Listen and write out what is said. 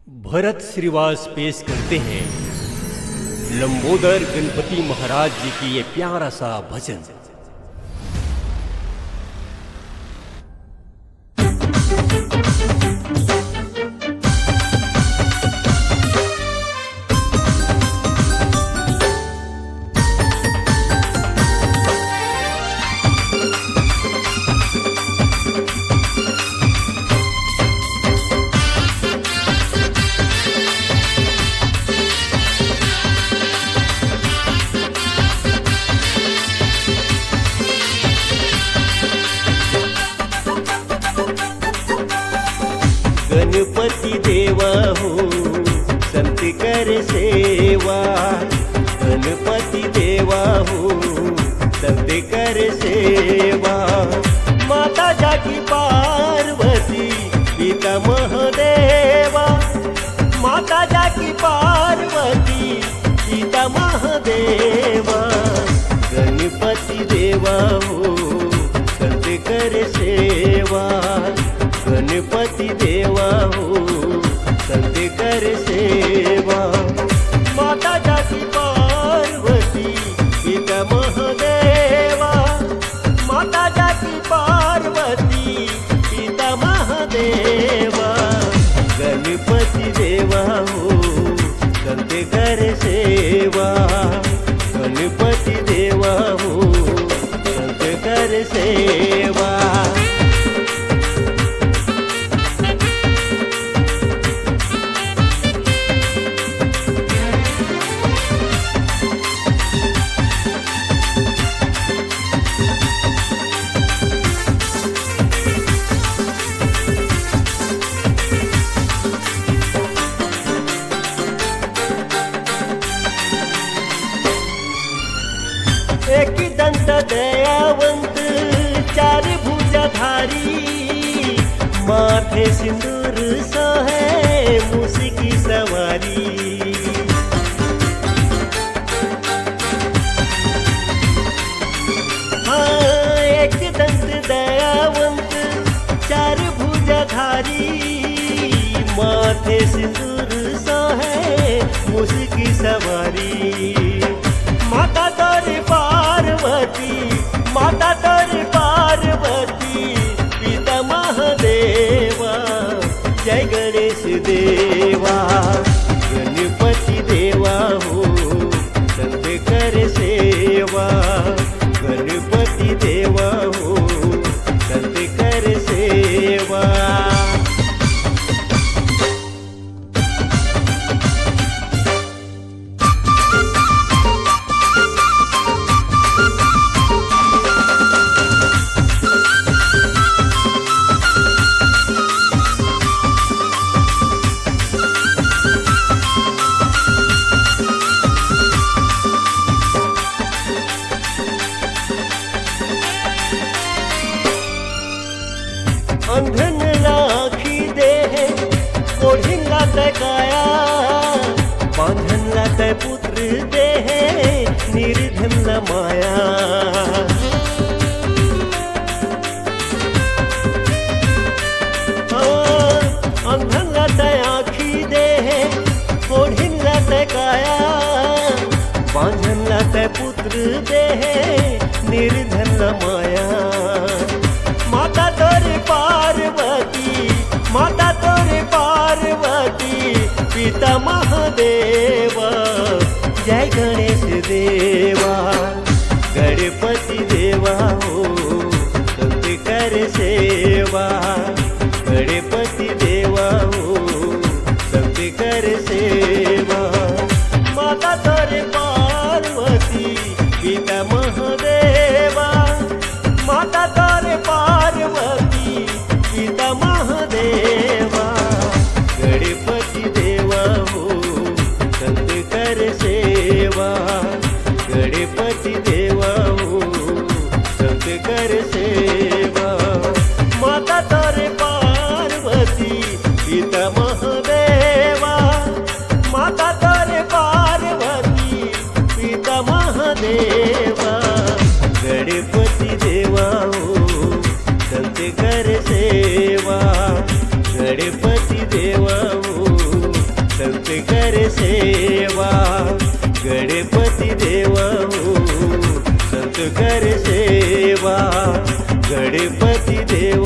भरत श्रीवास पेश करते हैं लंबोदर गणपति महाराज जी की ये प्यारा सा भजन। गणपति देवा हो संत कर सेवा, गणपति देवा हो संत कर सेवा। माता जागी पार्वती पिता महादेवा, माता जागी पार्वती पिता महादेवा। गणपति देवा हो संत कर सेवा, गणपति देवा हो संत कर सेवा। माता जाती पार्वती पिता महादेवा, माता जाती पार्वती पिता महादेवा। गणपति देवा हो संत कर सेवा, गणपति देवा हो संत कर सेवा। एक दंत दयावंत चार भुजाधारी, माथे सिंदूर सोहे मूस की सवारी। हाँ, एक दंत दयावंत चार भुजाधारी, माथे सिंदूर सोहे मूस की सवारी। माता तोरी पार्वती, माता तोरी पार्वती पिता महादेवा। जय गणेश देवा, गणपति देवा हो संत कर सेवा, गणपति देवा हो संत कर सेवा। अंधन लाखी देह कोढिंगा तकाया, बांधन लात पुत्र देह निर्धन माया। अंधन लात आखी देह कोढिंगा तकाया, बांधन लात पुत्र देह निर्धन माया। माता तोरी पार्वती, माता तोरी पार्वती पिता महादेवा। जय गणेश देवा, गणपति देवा हो संत कर सेवा, गणपति देवा हो संत कर सेवा। माता तोरी पार्वती पिता महादेवा, माता तोरे पार्वती पिता महादेवा। गणपति देवा हो संत कर सेवा, गणपति देवा हो संत कर सेवा। माता तोरे पार्वती पिता महादेवा, माता तोरे पार्वती पिता महादेवा। गणपति देवा हो संत कर सेवा, गणपति देवा हो सेवा गणपती देवा हो संत कर सेवा गणपती देवा